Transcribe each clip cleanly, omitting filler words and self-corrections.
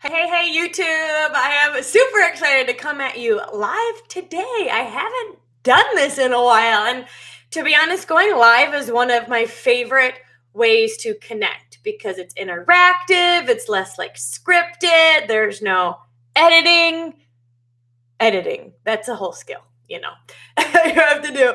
Hey, YouTube. I am super excited to come at you live today. I haven't done this in a while. And to be honest, going live is one of my favorite ways to connect because it's interactive, it's less like scripted, there's no editing. Editing, that's a whole skill, you have to do.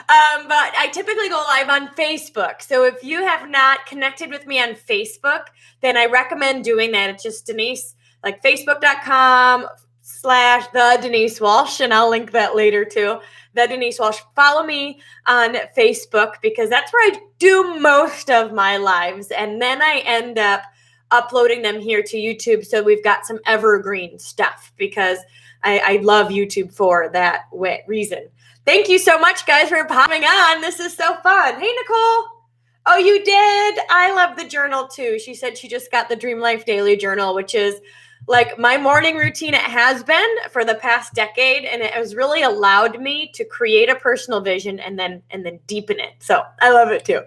But I typically go live on Facebook. So if you have not connected with me on Facebook, then I recommend doing that. It's just Denise, like facebook.com/the Denise Walsh, and I'll link that later too. The Denise Walsh. Follow me on Facebook because that's where I do most of my lives. And then I end up uploading them here to YouTube. So we've got some evergreen stuff because I love YouTube for that reason. Thank you so much, guys, for popping on. This is so fun. Hey, Nicole. Oh, you did? I love the journal, too. She said she just got the Dream Life Daily Journal, which is like my morning routine. It has been for the past decade, and it has really allowed me to create a personal vision and then deepen it. So I love it, too.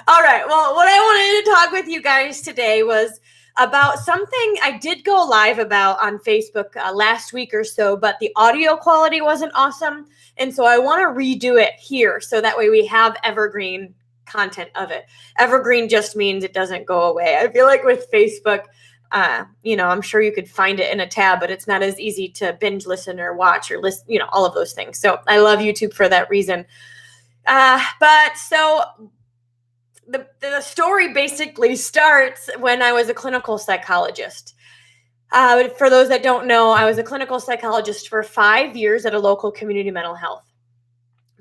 All right. Well, what I wanted to talk with you guys today was about something I did go live about on Facebook last week or so, but the audio quality wasn't awesome. And so I want to redo it here so that way we have evergreen content of it. Evergreen just means it doesn't go away. I feel like with Facebook, I'm sure you could find it in a tab, but it's not as easy to binge listen or watch or listen, all of those things. So I love YouTube for that reason. The story basically starts when I was a clinical psychologist. For those that don't know, I was a clinical psychologist for 5 years at a local community mental health.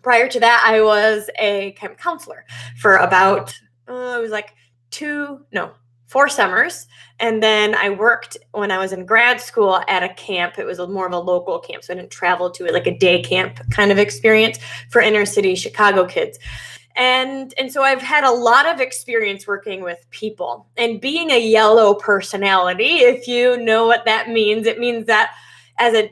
Prior to that, I was a camp counselor for about, it was like 4 summers. And then I worked when I was in grad school at a camp. It was more of a local camp, so I didn't travel to it, like a day camp kind of experience for inner city Chicago kids. And so I've had a lot of experience working with people and being a yellow personality. If you know what that means, it means that as a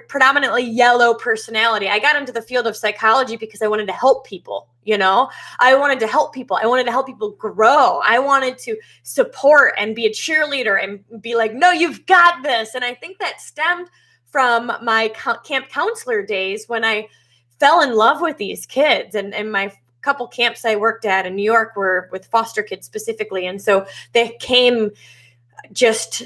predominantly yellow personality, I got into the field of psychology because I wanted to help people. I wanted to help people. I wanted to help people grow. I wanted to support and be a cheerleader and be like, no, you've got this. And I think that stemmed from my camp counselor days when I fell in love with these kids, and my couple camps I worked at in New York were with foster kids specifically. And so they came just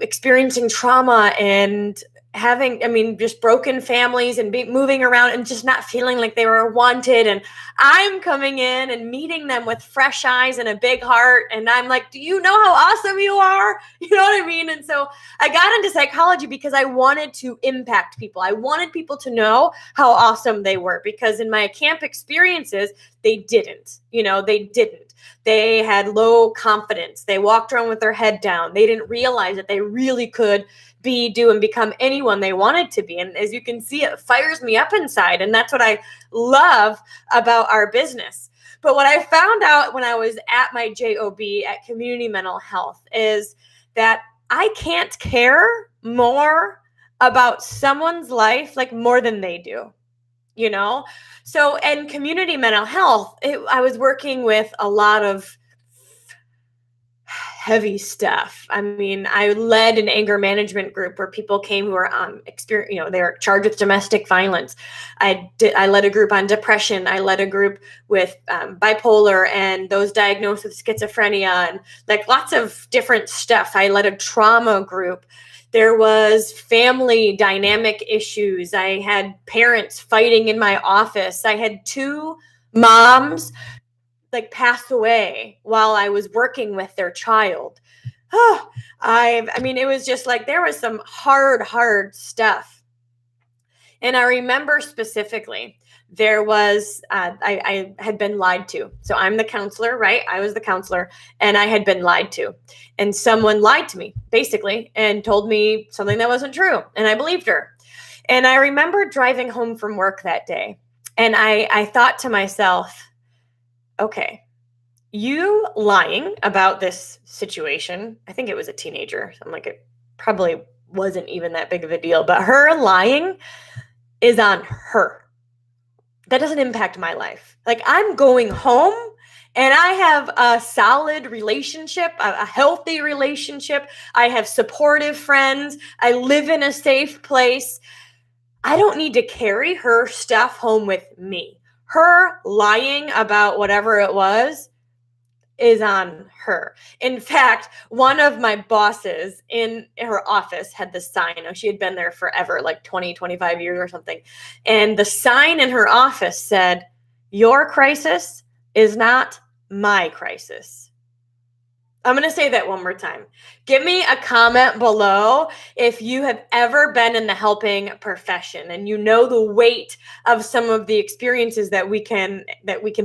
experiencing trauma and having, just broken families and moving around and just not feeling like they were wanted. And I'm coming in and meeting them with fresh eyes and a big heart. And I'm like, do you know how awesome you are? You know what I mean? And so I got into psychology because I wanted to impact people. I wanted people to know how awesome they were, because in my camp experiences, they didn't. They had low confidence. They walked around with their head down. They didn't realize that they really could do and become anyone they wanted to be. And as you can see, it fires me up inside. And that's what I love about our business. But what I found out when I was at my job at Community Mental Health is that I can't care more about someone's life like more than they do. So in community mental health, I was working with a lot of heavy stuff. I led an anger management group where people came who were they were charged with domestic violence. I led a group on depression. I led a group with bipolar and those diagnosed with schizophrenia and like lots of different stuff. I led a trauma group. There was family dynamic issues. I had parents fighting in my office. I had 2 moms pass away while I was working with their child. It was just like there was some hard stuff. And I remember specifically there was, I had been lied to. So I'm the counselor, right? I was the counselor and I had been lied to. And someone lied to me basically and told me something that wasn't true. And I believed her. And I remember driving home from work that day. And I thought to myself, okay, you lying about this situation. I think it was a teenager. So I'm like, it probably wasn't even that big of a deal, but her lying is on her. That doesn't impact my life. Like I'm going home And I have a solid relationship, a healthy relationship. I have supportive friends. I live in a safe place. I don't need to carry her stuff home with me. Her lying about whatever it was is on her. In fact, one of my bosses in her office had this sign. She had been there forever, like 20, 25 years or something. And the sign in her office said, "Your crisis is not my crisis." I'm going to say that one more time. Give me a comment below if you have ever been in the helping profession and you know the weight of some of the experiences that we can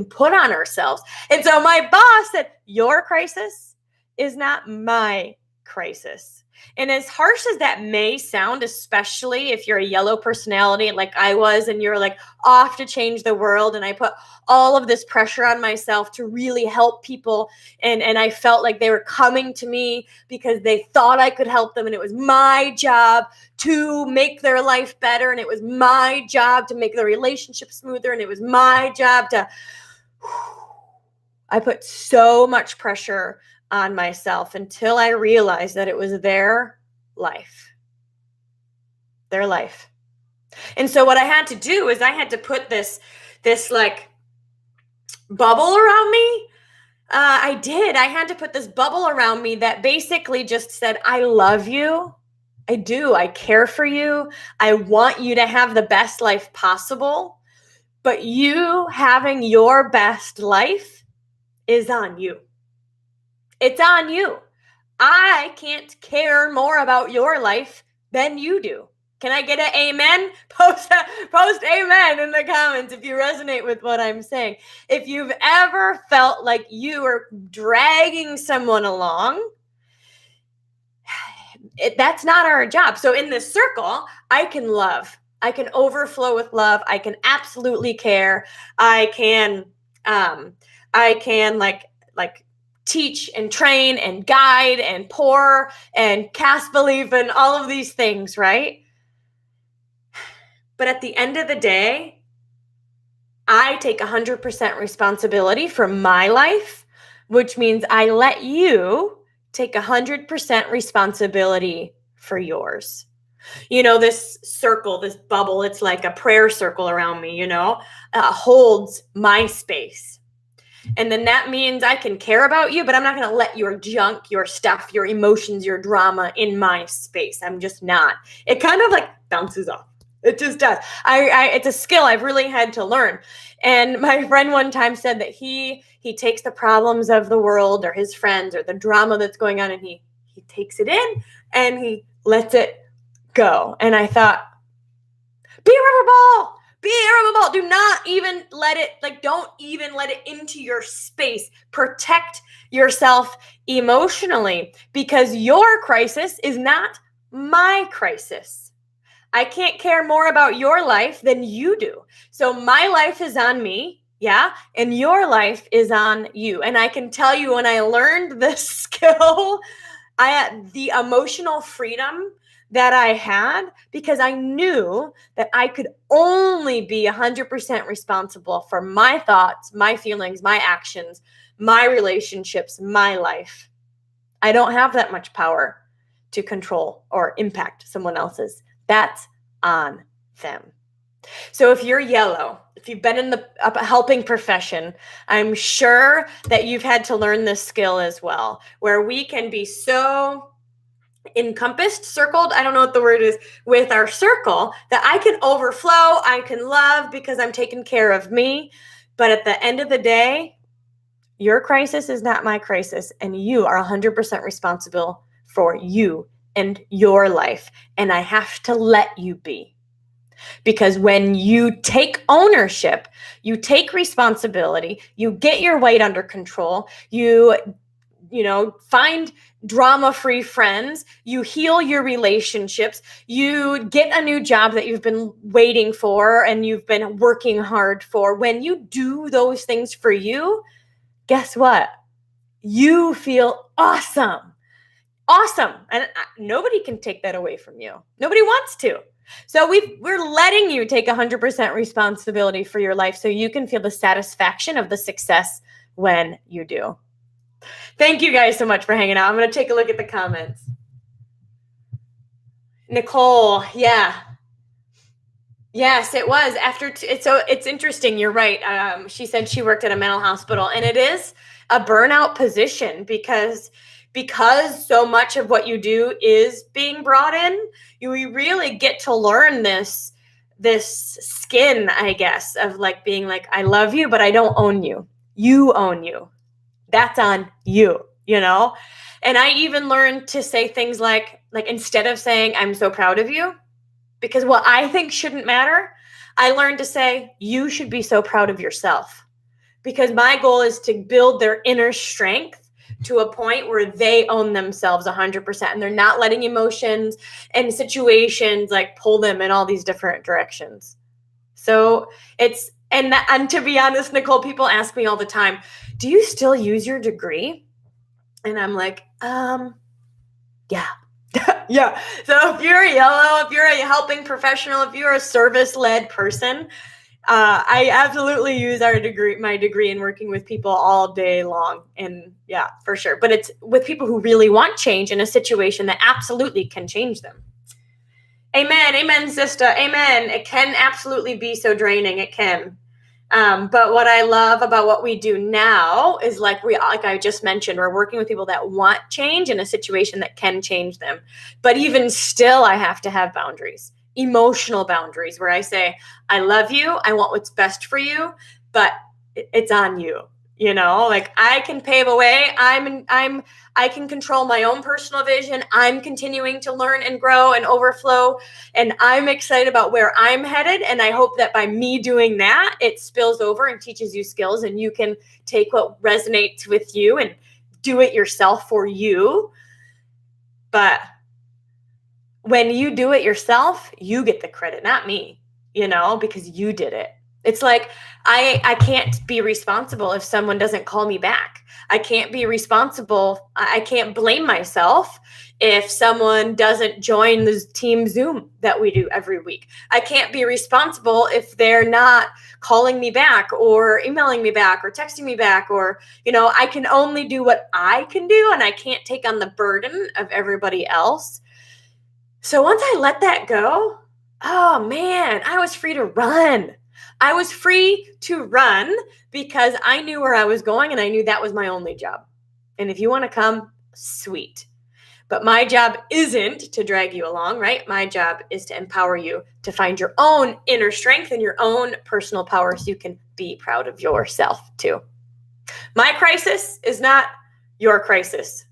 put on ourselves. And so my boss said, "Your crisis is not my crisis." And as harsh as that may sound, especially if you're a yellow personality like I was, and you're like off to change the world, and I put all of this pressure on myself to really help people, and I felt like they were coming to me because they thought I could help them, and it was my job to make their life better, and it was my job to make the relationship smoother, and it was my job to I put so much pressure on myself until I realized that it was their life. Their life. And so what I had to do is I had to put this like bubble around me. I did. I had to put this bubble around me that basically just said, "I love you. I do. I care for you. I want you to have the best life possible. But you having your best life is on you. It's on you. I can't care more about your life than you do." Can I get an amen? Post amen in the comments if you resonate with what I'm saying. If you've ever felt like you are dragging someone along, that's not our job. So in this circle, I can love. I can overflow with love. I can absolutely care. I can like teach and train and guide and pour and cast belief and all of these things, right? But at the end of the day, I take 100% responsibility for my life, which means I let you take 100% responsibility for yours. This circle, this bubble, it's like a prayer circle around me, holds my space. And then that means I can care about you, but I'm not going to let your junk, your stuff, your emotions, your drama in my space. I'm just not. It kind of like bounces off. It just does. It's a skill I've really had to learn. And my friend one time said that he takes the problems of the world or his friends or the drama that's going on, and he takes it in and he lets it go. And I thought, be a rubber ball. Be a rubber ball. Do not even let it, don't even let it into your space. Protect yourself emotionally, because your crisis is not my crisis. I can't care more about your life than you do. So my life is on me, yeah, and your life is on you. And I can tell you, when I learned this skill, I had the emotional freedom that I had, because I knew that I could only be 100% responsible for my thoughts, my feelings, my actions, my relationships, my life. I don't have that much power to control or impact someone else's. That's on them. So if you're yellow, if you've been in the helping profession, I'm sure that you've had to learn this skill as well, where we can be so encompassed, circled, I don't know what the word is, with our circle, that I can overflow, I can love because I'm taking care of me. But at the end of the day, your crisis is not my crisis, and you are 100% responsible for you and your life. And I have to let you be. Because when you take ownership, you take responsibility, you get your weight under control, you find drama-free friends, you heal your relationships, you get a new job that you've been waiting for and you've been working hard for. When you do those things for you, guess what? You feel awesome. Awesome. And nobody can take that away from you. Nobody wants to. So we're letting you take 100% responsibility for your life so you can feel the satisfaction of the success when you do. Thank you guys so much for hanging out. I'm going to take a look at the comments. Nicole, yeah. Yes, it was so it's interesting. You're right. She said she worked at a mental hospital, and it is a burnout position because so much of what you do is being brought in. You really get to learn this skin, I guess, of like being like, I love you, but I don't own you. You own you. That's on you, you know? And I even learned to say things like instead of saying, I'm so proud of you, because what I think shouldn't matter, I learned to say, you should be so proud of yourself. Because my goal is to build their inner strength to a point where they own themselves 100%. And they're not letting emotions and situations like pull them in all these different directions. So it's, and to be honest, Nicole, people ask me all the time, do you still use your degree? And I'm like, yeah. Yeah. So if you're a yellow, if you're a helping professional, if you're a service-led person, I absolutely use my degree in working with people all day long. And yeah, for sure. But it's with people who really want change in a situation that absolutely can change them. Amen. Amen, sister. Amen. It can absolutely be so draining. It can. But what I love about what we do now is like I just mentioned, we're working with people that want change in a situation that can change them. But even still, I have to have boundaries, emotional boundaries, where I say, I love you. I want what's best for you, but it's on you. You know, like I can pave a way. I can control my own personal vision. I'm continuing to learn and grow and overflow. And I'm excited about where I'm headed. And I hope that by me doing that, it spills over and teaches you skills and you can take what resonates with you and do it yourself for you. But when you do it yourself, you get the credit, not me, you know, because you did it. It's like I can't be responsible if someone doesn't call me back. I can't be responsible. I can't blame myself if someone doesn't join the team Zoom that we do every week. I can't be responsible if they're not calling me back or emailing me back or texting me back, or, you know, I can only do what I can do and I can't take on the burden of everybody else. So once I let that go, oh man, I was free to run. I was free to run because I knew where I was going and I knew that was my only job. And if you want to come, sweet. But my job isn't to drag you along, right? My job is to empower you to find your own inner strength and your own personal power so you can be proud of yourself too. My crisis is not your crisis.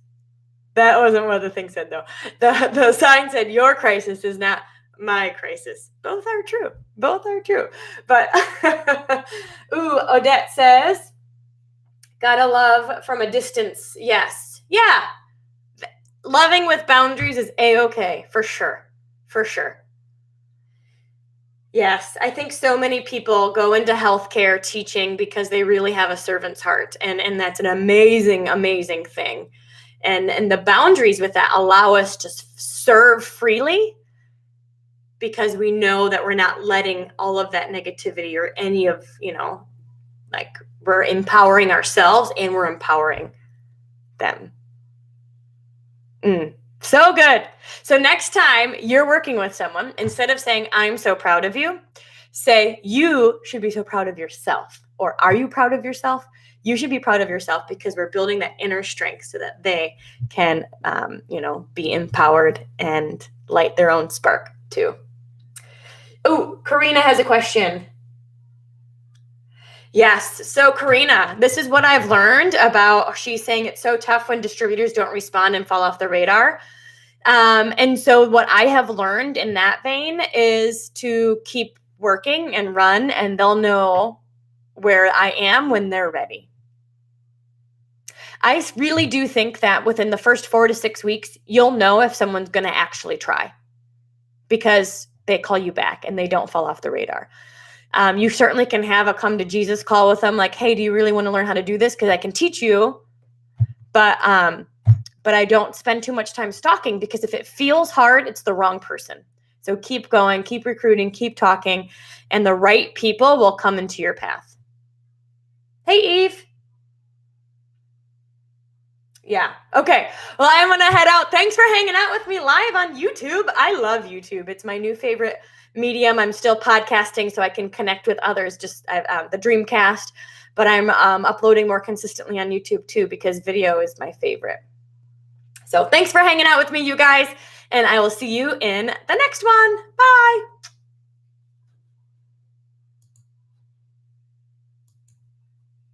That wasn't what the thing said though. The sign said your crisis is not my crisis. Both are true. Both are true. But, ooh, Odette says, gotta love from a distance. Yes. Yeah. Loving with boundaries is A-okay. For sure. For sure. Yes. I think so many people go into healthcare teaching because they really have a servant's heart. And that's an amazing, amazing thing. And the boundaries with that allow us to serve freely, because we know that we're not letting all of that negativity or any of, you know, like we're empowering ourselves and we're empowering them. So good. So next time you're working with someone, instead of saying, I'm so proud of you, say, you should be so proud of yourself. Or are you proud of yourself? You should be proud of yourself, because we're building that inner strength so that they can, be empowered and light their own spark too. Oh, Karina has a question. Yes. So Karina, this is what I've learned about, she's saying it's so tough when distributors don't respond and fall off the radar. And so what I have learned in that vein is to keep working and run, and they'll know where I am when they're ready. I really do think that within the first 4 to 6 weeks, you'll know if someone's going to actually try, because they call you back and they don't fall off the radar. You certainly can have a come to Jesus call with them, like, hey, do you really want to learn how to do this? Because I can teach you, but I don't spend too much time stalking, because if it feels hard, it's the wrong person. So keep going, keep recruiting, keep talking, and the right people will come into your path. Hey, Eve. Yeah. Okay. Well, I'm going to head out. Thanks for hanging out with me live on YouTube. I love YouTube. It's my new favorite medium. I'm still podcasting so I can connect with others, just the Dreamcast, but I'm uploading more consistently on YouTube too because video is my favorite. So thanks for hanging out with me, you guys, and I will see you in the next one. Bye.